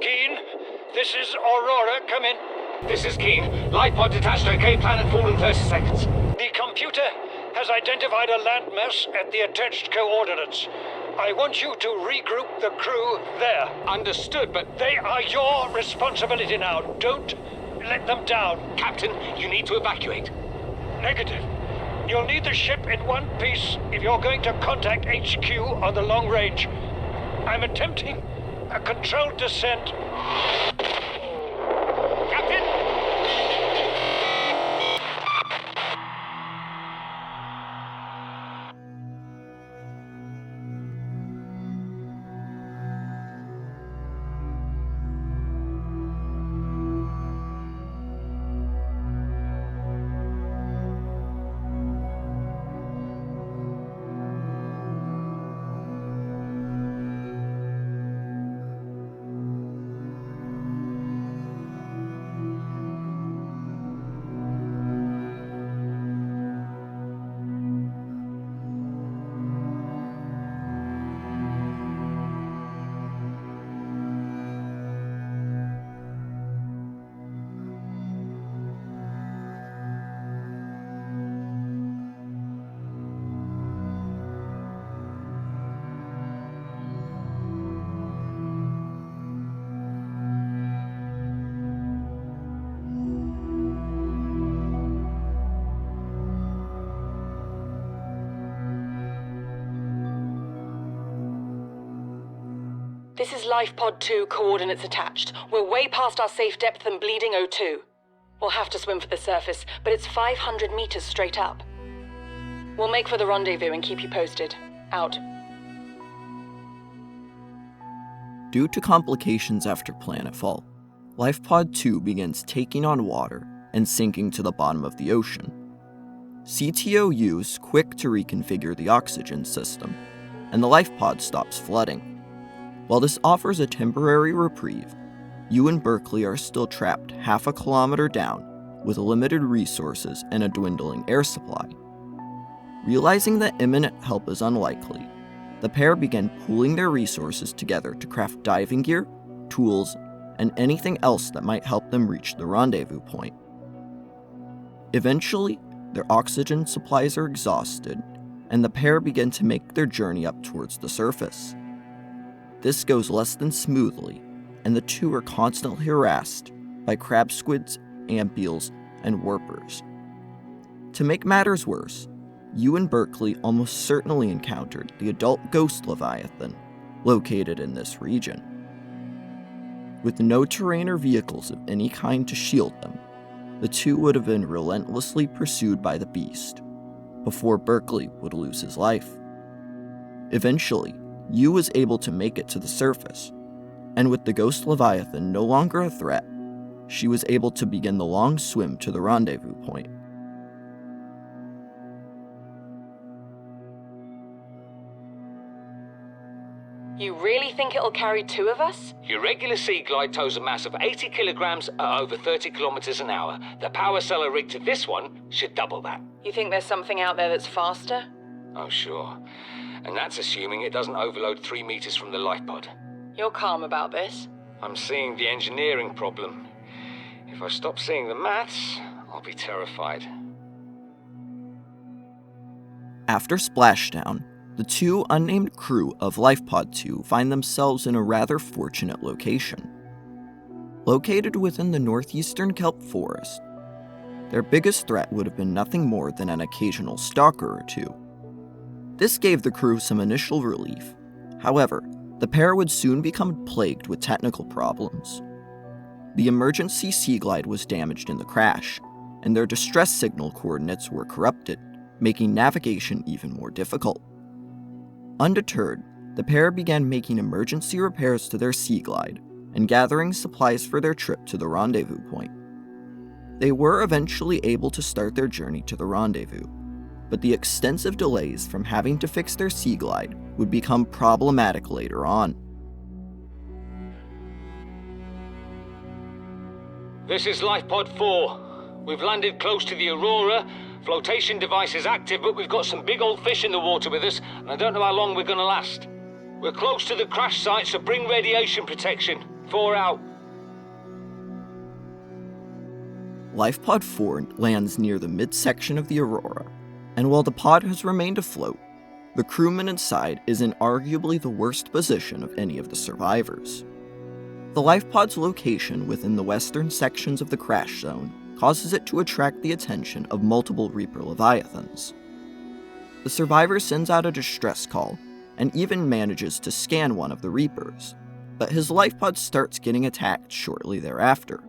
Keen, this is Aurora. Come in. This is Keen. Lifepod detached to Cape Planet fall in 30 seconds. The computer has identified a landmass at the attached coordinates. I want you to regroup the crew there. Understood, but They are your responsibility now. Don't let them down. Captain, you need to evacuate. Negative. You'll need the ship in one piece if you're going to contact HQ on the long range. I'm attempting a controlled descent. Captain! This is Lifepod 2, coordinates attached. We're way past our safe depth and bleeding O2. We'll have to swim for the surface, but it's 500 meters straight up. We'll make for the rendezvous and keep you posted. Out. Due to complications after planetfall, Lifepod 2 begins taking on water and sinking to the bottom of the ocean. CTOU's quick to reconfigure the oxygen system, and the Lifepod stops flooding. While this offers a temporary reprieve, you and Berkeley are still trapped half a kilometer down with limited resources and a dwindling air supply. Realizing that imminent help is unlikely, the pair began pooling their resources together to craft diving gear, tools, and anything else that might help them reach the rendezvous point. Eventually, their oxygen supplies are exhausted, and the pair begin to make their journey up towards the surface. This goes less than smoothly, and the two are constantly harassed by crab squids, ampules, and warpers. To make matters worse, you and Berkeley almost certainly encountered the adult ghost leviathan located in this region. With no terrain or vehicles of any kind to shield them, the two would have been relentlessly pursued by the beast, before Berkeley would lose his life. Eventually, Yu was able to make it to the surface, and with the ghost leviathan no longer a threat, she was able to begin the long swim to the rendezvous point. You really think it'll carry two of us? Your regular sea glide tows a mass of 80 kilograms at over 30 kilometers an hour. The power cellar rig to this one should double that. You think there's something out there that's faster? Oh, sure. And that's assuming it doesn't overload 3 meters from the lifepod. You're calm about this? I'm seeing the engineering problem. If I stop seeing the maths, I'll be terrified. After splashdown, the two unnamed crew of Lifepod 2 find themselves in a rather fortunate location. Located within the northeastern kelp forest, their biggest threat would have been nothing more than an occasional stalker or two. This gave the crew some initial relief. However, the pair would soon become plagued with technical problems. The emergency sea glide was damaged in the crash, and their distress signal coordinates were corrupted, making navigation even more difficult. Undeterred, the pair began making emergency repairs to their sea glide and gathering supplies for their trip to the rendezvous point. They were eventually able to start their journey to the rendezvous, but the extensive delays from having to fix their sea glide would become problematic later on. This is Lifepod 4. We've landed close to the Aurora. Flotation device is active, but we've got some big old fish in the water with us, and I don't know how long we're gonna last. We're close to the crash site, so bring radiation protection. 4 out. Lifepod 4 lands near the midsection of the Aurora, and while the pod has remained afloat, the crewman inside is in arguably the worst position of any of the survivors. The Lifepod's location within the western sections of the crash zone causes it to attract the attention of multiple Reaper Leviathans. The survivor sends out a distress call and even manages to scan one of the Reapers, but his Lifepod starts getting attacked shortly thereafter.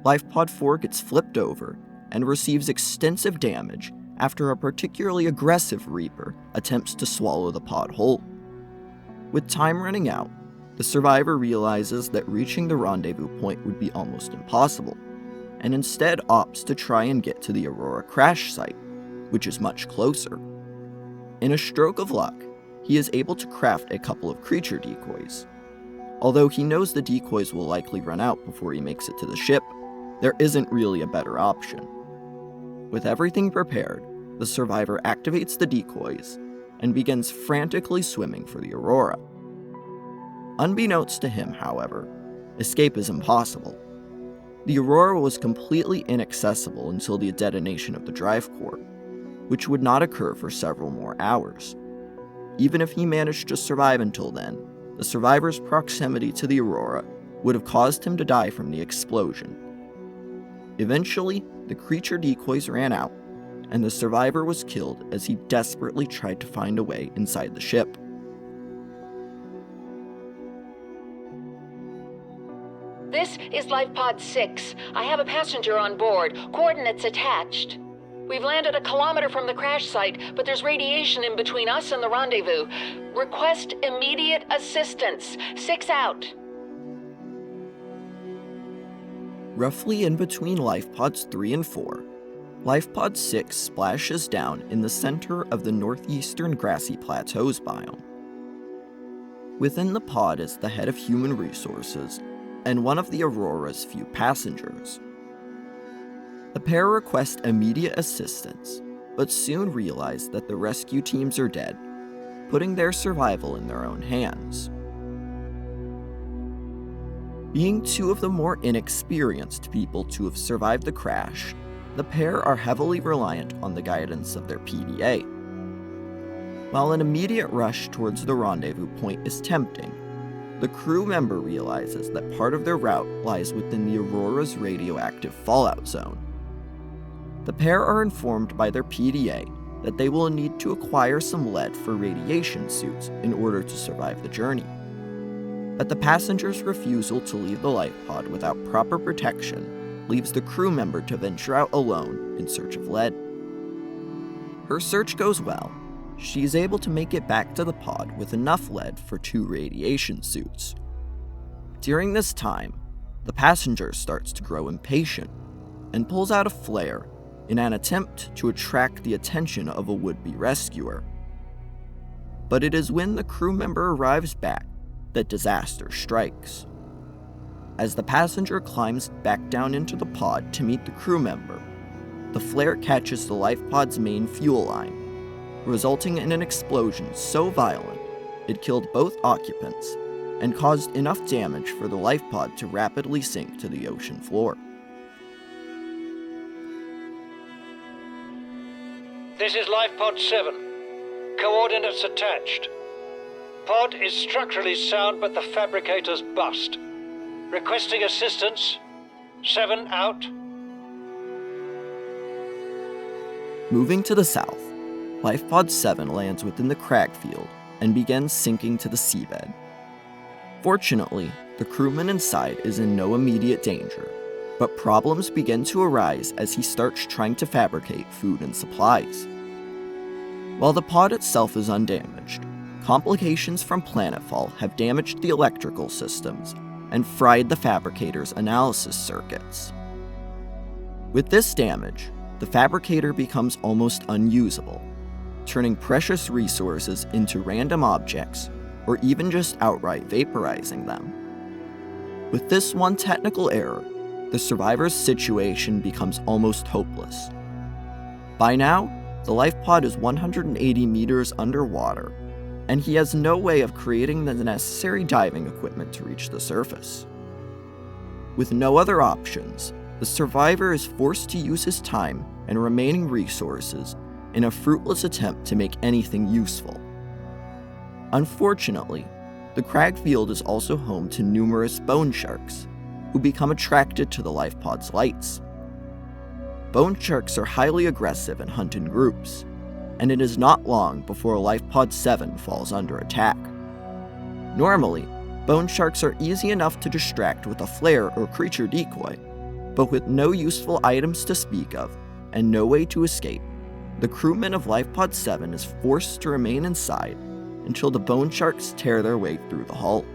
Lifepod 4 gets flipped over and receives extensive damage after a particularly aggressive Reaper attempts to swallow the pod whole. With time running out, the survivor realizes that reaching the rendezvous point would be almost impossible, and instead opts to try and get to the Aurora crash site, which is much closer. In a stroke of luck, he is able to craft a couple of creature decoys. Although he knows the decoys will likely run out before he makes it to the ship, there isn't really a better option. With everything prepared, the survivor activates the decoys and begins frantically swimming for the Aurora. Unbeknownst to him, however, escape is impossible. The Aurora was completely inaccessible until the detonation of the drive core, which would not occur for several more hours. Even if he managed to survive until then, the survivor's proximity to the Aurora would have caused him to die from the explosion. Eventually, the creature decoys ran out, and the survivor was killed as he desperately tried to find a way inside the ship. This is Lifepod 6. I have a passenger on board. Coordinates attached. We've landed a kilometer from the crash site, but there's radiation in between us and the rendezvous. Request immediate assistance. 6 out. Roughly in between Lifepods 3 and 4, Lifepod 6 splashes down in the center of the northeastern grassy plateaus biome. Within the pod is the head of human resources and one of the Aurora's few passengers. The pair request immediate assistance, but soon realize that the rescue teams are dead, putting their survival in their own hands. Being two of the more inexperienced people to have survived the crash, the pair are heavily reliant on the guidance of their PDA. While an immediate rush towards the rendezvous point is tempting, the crew member realizes that part of their route lies within the Aurora's radioactive fallout zone. The pair are informed by their PDA that they will need to acquire some lead for radiation suits in order to survive the journey. But the passenger's refusal to leave the lifepod without proper protection leaves the crew member to venture out alone in search of lead. Her search goes well. She is able to make it back to the pod with enough lead for 2 radiation suits. During this time, the passenger starts to grow impatient and pulls out a flare in an attempt to attract the attention of a would-be rescuer. But it is when the crew member arrives back that disaster strikes. As the passenger climbs back down into the pod to meet the crew member, the flare catches the lifepod's main fuel line, resulting in an explosion so violent it killed both occupants and caused enough damage for the lifepod to rapidly sink to the ocean floor. This is Lifepod 7. Coordinates attached. Pod is structurally sound, but the fabricator's bust. Requesting assistance. 7 out. Moving to the south, Lifepod 7 lands within the crag field and begins sinking to the seabed. Fortunately, the crewman inside is in no immediate danger, but problems begin to arise as he starts trying to fabricate food and supplies. While the pod itself is undamaged, complications from planetfall have damaged the electrical systems and fried the fabricator's analysis circuits. With this damage, the fabricator becomes almost unusable, turning precious resources into random objects or even just outright vaporizing them. With this one technical error, the survivor's situation becomes almost hopeless. By now, the lifepod is 180 meters underwater, and he has no way of creating the necessary diving equipment to reach the surface. With no other options, the survivor is forced to use his time and remaining resources in a fruitless attempt to make anything useful. Unfortunately, the crag field is also home to numerous bone sharks, who become attracted to the Lifepod's lights. Bone sharks are highly aggressive and hunt in groups, and it is not long before Lifepod 7 falls under attack. Normally, bone sharks are easy enough to distract with a flare or creature decoy, but with no useful items to speak of and no way to escape, the crewman of Lifepod 7 is forced to remain inside until the bone sharks tear their way through the hull.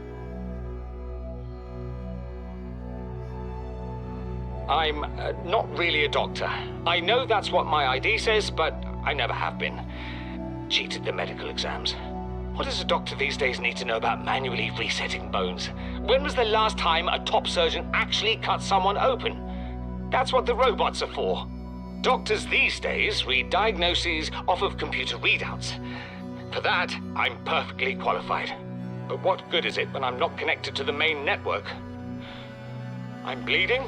I'm not really a doctor. I know that's what my ID says, but I never have been. Cheated the medical exams. What does a doctor these days need to know about manually resetting bones? When was the last time a top surgeon actually cut someone open? That's what the robots are for. Doctors these days read diagnoses off of computer readouts. For that, I'm perfectly qualified. But what good is it when I'm not connected to the main network? I'm bleeding.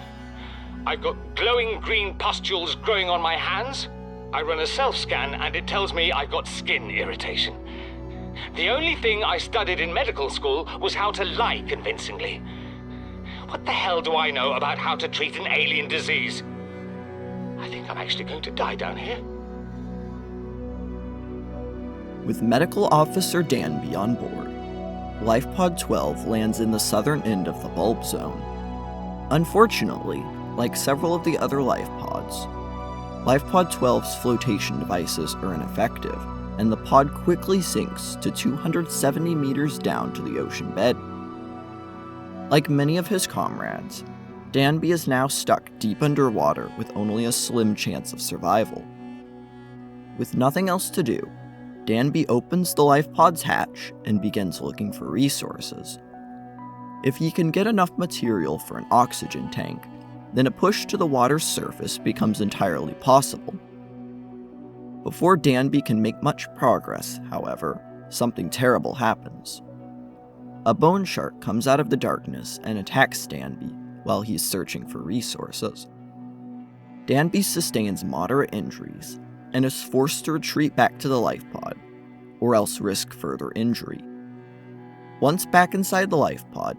I've got glowing green pustules growing on my hands. I run a self-scan and it tells me I've got skin irritation. The only thing I studied in medical school was how to lie convincingly. What the hell do I know about how to treat an alien disease? I think I'm actually going to die down here. With Medical Officer Danby on board, Lifepod 12 lands in the southern end of the bulb zone. Unfortunately, like several of the other Lifepods, Lifepod 12's flotation devices are ineffective, and the pod quickly sinks to 270 meters down to the ocean bed. Like many of his comrades, Danby is now stuck deep underwater with only a slim chance of survival. With nothing else to do, Danby opens the Lifepod's hatch and begins looking for resources. If he can get enough material for an oxygen tank, then a push to the water's surface becomes entirely possible. Before Danby can make much progress, however, something terrible happens. A bone shark comes out of the darkness and attacks Danby while he's searching for resources. Danby sustains moderate injuries and is forced to retreat back to the Lifepod, or else risk further injury. Once back inside the Lifepod,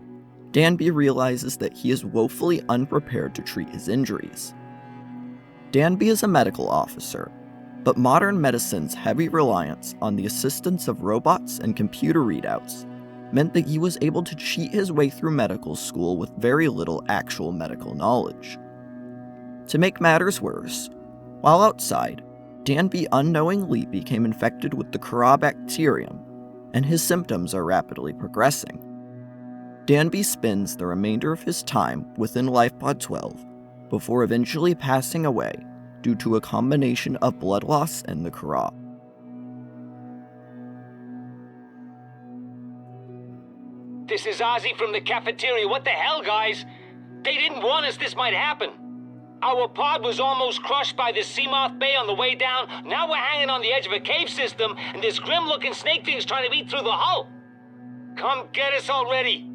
Danby realizes that he is woefully unprepared to treat his injuries. Danby is a medical officer, but modern medicine's heavy reliance on the assistance of robots and computer readouts meant that he was able to cheat his way through medical school with very little actual medical knowledge. To make matters worse, while outside, Danby unknowingly became infected with the Kara bacterium, and his symptoms are rapidly progressing. Danby spends the remainder of his time within Lifepod 12 before eventually passing away due to a combination of blood loss and the Kara. This is Ozzy from the cafeteria. What the hell, guys? They didn't warn us this might happen. Our pod was almost crushed by the Seamoth Bay on the way down. Now we're hanging on the edge of a cave system, and this grim-looking snake thing's trying to eat through the hull. Come get us already.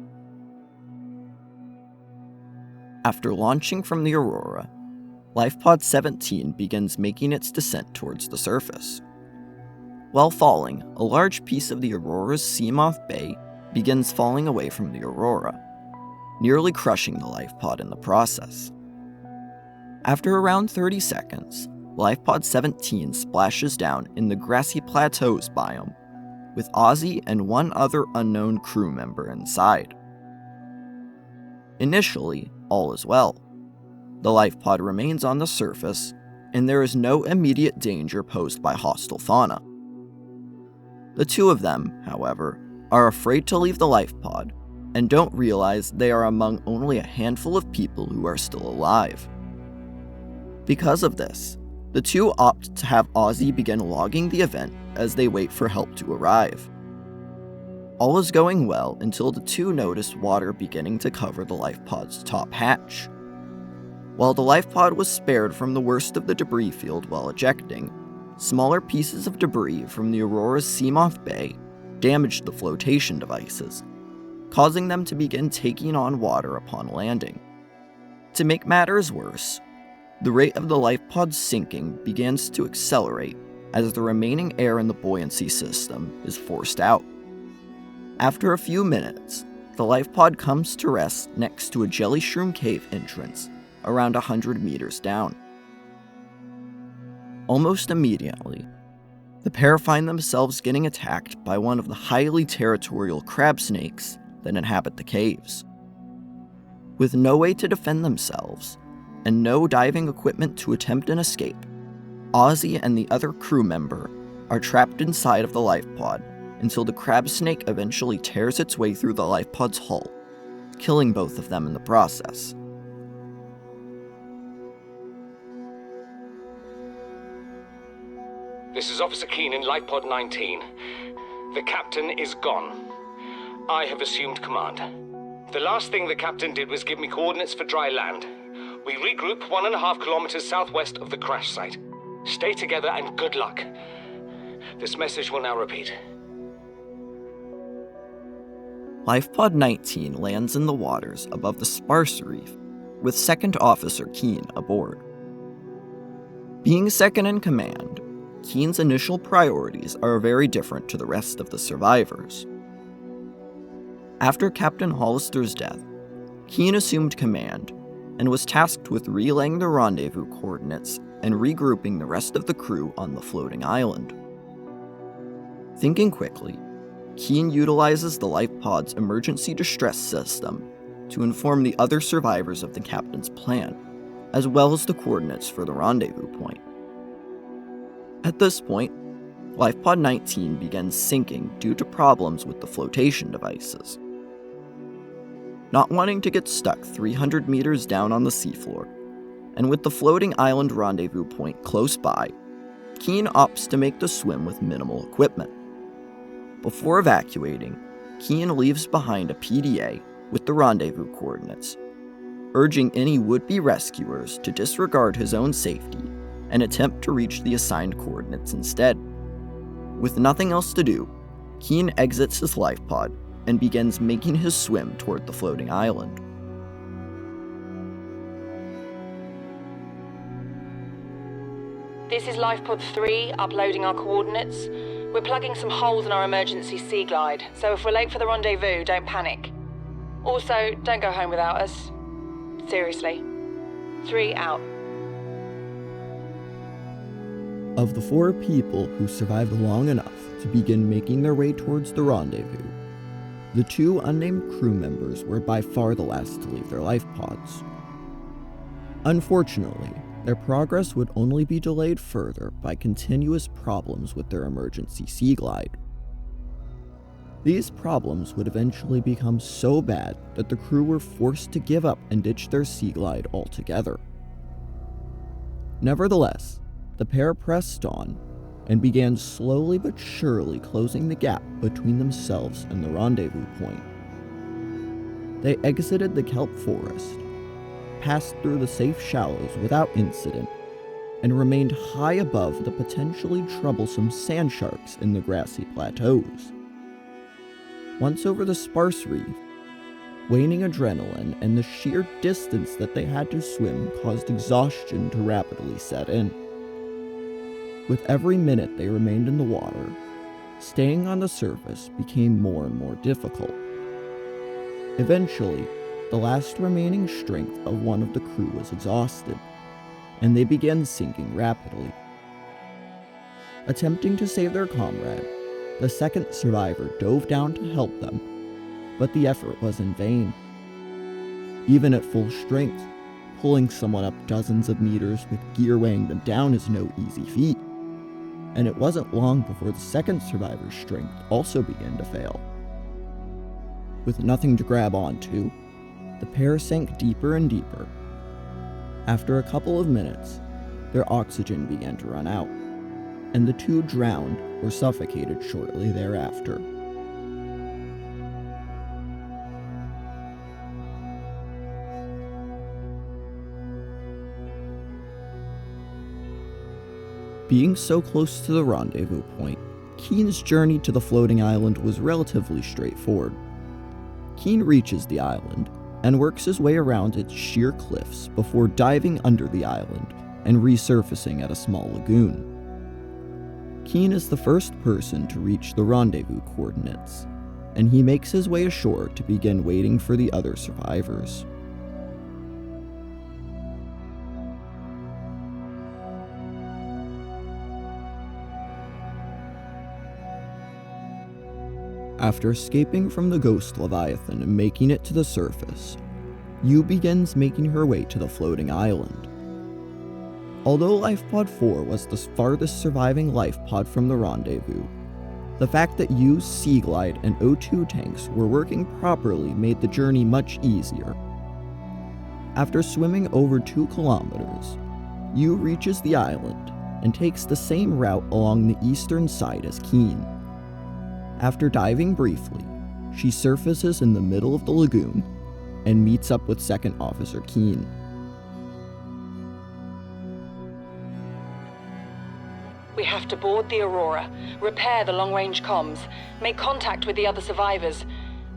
After launching from the Aurora, Lifepod 17 begins making its descent towards the surface. While falling, a large piece of the Aurora's Seamoth Bay begins falling away from the Aurora, nearly crushing the Lifepod in the process. After around 30 seconds, Lifepod 17 splashes down in the grassy plateaus biome, with Ozzy and one other unknown crew member inside. Initially, all is well. The Lifepod remains on the surface, and there is no immediate danger posed by hostile fauna. The two of them, however, are afraid to leave the Lifepod, and don't realize they are among only a handful of people who are still alive. Because of this, the two opt to have Ozzy begin logging the event as they wait for help to arrive. All is going well until the two notice water beginning to cover the Lifepod's top hatch. While the Lifepod was spared from the worst of the debris field while ejecting, smaller pieces of debris from the Aurora's Seamoth Bay damaged the flotation devices, causing them to begin taking on water upon landing. To make matters worse, the rate of the lifepod's sinking begins to accelerate as the remaining air in the buoyancy system is forced out. After a few minutes, the lifepod comes to rest next to a jelly shroom cave entrance around 100 meters down. Almost immediately, the pair find themselves getting attacked by one of the highly territorial crab snakes that inhabit the caves. With no way to defend themselves, and no diving equipment to attempt an escape, Ozzy and the other crew member are trapped inside of the lifepod until the crab snake eventually tears its way through the lifepod's hull, killing both of them in the process. This is Officer Keen in Lifepod 19. The captain is gone. I have assumed command. The last thing the captain did was give me coordinates for dry land. We regroup 1.5 kilometers southwest of the crash site. Stay together and good luck. This message will now repeat. Lifepod 19 lands in the waters above the sparse reef, with Second Officer Keen aboard. Being second in command, Keen's initial priorities are very different to the rest of the survivors. After Captain Hollister's death, Keen assumed command and was tasked with relaying the rendezvous coordinates and regrouping the rest of the crew on the floating island. Thinking quickly, Keen utilizes the Lifepod's emergency distress system to inform the other survivors of the captain's plan, as well as the coordinates for the rendezvous point. At this point, Lifepod 19 begins sinking due to problems with the flotation devices. Not wanting to get stuck 300 meters down on the seafloor, and with the floating island rendezvous point close by, Keen opts to make the swim with minimal equipment. Before evacuating, Keen leaves behind a PDA with the rendezvous coordinates, urging any would-be rescuers to disregard his own safety and attempt to reach the assigned coordinates instead. With nothing else to do, Keen exits his lifepod and begins making his swim toward the floating island. This is Lifepod 3, uploading our coordinates. We're plugging some holes in our emergency sea glide, so if we're late for the rendezvous, don't panic. Also, don't go home without us. Seriously. 3 out. Of the 4 people who survived long enough to begin making their way towards the rendezvous, the 2 unnamed crew members were by far the last to leave their lifepods. Unfortunately, their progress would only be delayed further by continuous problems with their emergency sea glide. These problems would eventually become so bad that the crew were forced to give up and ditch their sea glide altogether. Nevertheless, the pair pressed on and began slowly but surely closing the gap between themselves and the rendezvous point. They exited the kelp forest, passed through the safe shallows without incident, and remained high above the potentially troublesome sand sharks in the grassy plateaus. Once over the sparse reef, waning adrenaline and the sheer distance that they had to swim caused exhaustion to rapidly set in. With every minute they remained in the water, staying on the surface became more and more difficult. Eventually, the last remaining strength of one of the crew was exhausted, and they began sinking rapidly. Attempting to save their comrade, the second survivor dove down to help them, but the effort was in vain. Even at full strength, pulling someone up dozens of meters with gear weighing them down is no easy feat, and it wasn't long before the second survivor's strength also began to fail. With nothing to grab onto, the pair sank deeper and deeper. After a couple of minutes, their oxygen began to run out, and the 2 drowned or suffocated shortly thereafter. Being so close to the rendezvous point, Keen's journey to the floating island was relatively straightforward. Keen reaches the island and works his way around its sheer cliffs before diving under the island and resurfacing at a small lagoon. Keen is the first person to reach the rendezvous coordinates, and he makes his way ashore to begin waiting for the other survivors. After escaping from the ghost Leviathan and making it to the surface, Yu begins making her way to the floating island. Although Lifepod 4 was the farthest surviving lifepod from the rendezvous, the fact that Yu's Sea Glide and O2 tanks were working properly made the journey much easier. After swimming over 2 kilometers, Yu reaches the island and takes the same route along the eastern side as Keen. After diving briefly, she surfaces in the middle of the lagoon and meets up with Second Officer Keen. We have to board the Aurora, repair the long-range comms, make contact with the other survivors.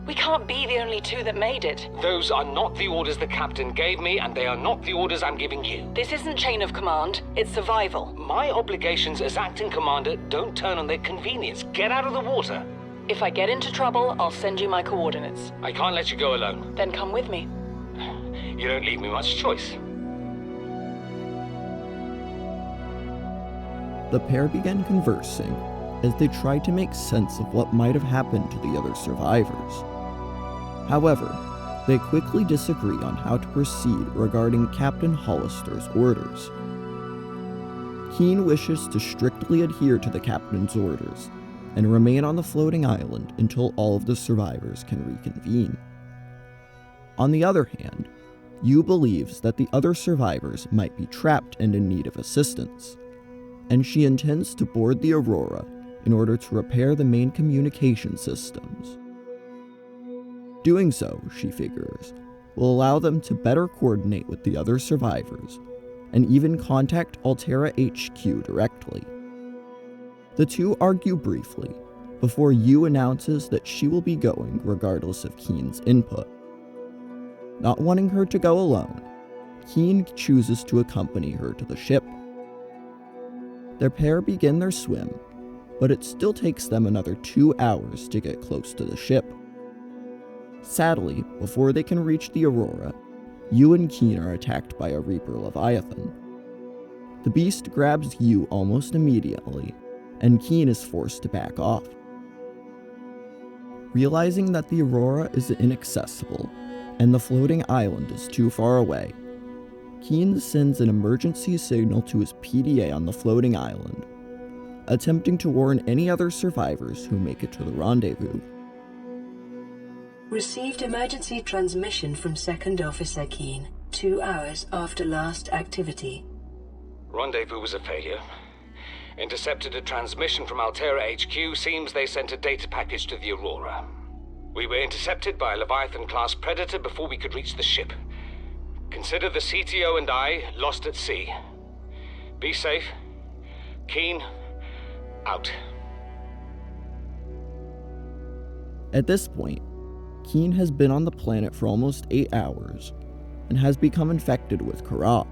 We can't be the only 2 that made it. Those are not the orders the captain gave me, and they are not the orders I'm giving you. This isn't chain of command, it's survival. My obligations as acting commander don't turn on their convenience. Get out of the water. If I get into trouble, I'll send you my coordinates. I can't let you go alone. Then come with me. You don't leave me much choice. The pair began conversing as they tried to make sense of what might have happened to the other survivors. However, they quickly disagree on how to proceed regarding Captain Hollister's orders. Keen wishes to strictly adhere to the captain's orders and remain on the floating island until all of the survivors can reconvene. On the other hand, Yu believes that the other survivors might be trapped and in need of assistance, and she intends to board the Aurora in order to repair the main communication systems. Doing so, she figures, will allow them to better coordinate with the other survivors and even contact Alterra HQ directly. The 2 argue briefly before Yu announces that she will be going regardless of Keen's input. Not wanting her to go alone, Keen chooses to accompany her to the ship. Their pair begin their swim, but it still takes them another 2 hours to get close to the ship. Sadly, before they can reach the Aurora, Yu and Keen are attacked by a Reaper Leviathan. The beast grabs Yu almost immediately, and Keen is forced to back off. Realizing that the Aurora is inaccessible, and the floating island is too far away, Keen sends an emergency signal to his PDA on the floating island, attempting to warn any other survivors who make it to the rendezvous. Received emergency transmission from Second Officer Keen, 2 hours after last activity. Rendezvous was a failure. Intercepted a transmission from Alterra HQ. Seems they sent a data package to the Aurora. We were intercepted by a Leviathan-class predator before we could reach the ship. Consider the CTO and I lost at sea. Be safe. Keen, out. At this point, Keen has been on the planet for almost 8 hours and has become infected with Kara.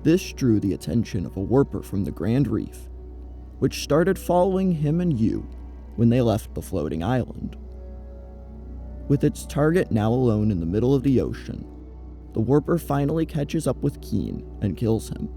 This drew the attention of a warper from the Grand Reef, which started following him and Yu when they left the floating island. With its target now alone in the middle of the ocean, the warper finally catches up with Keen and kills him.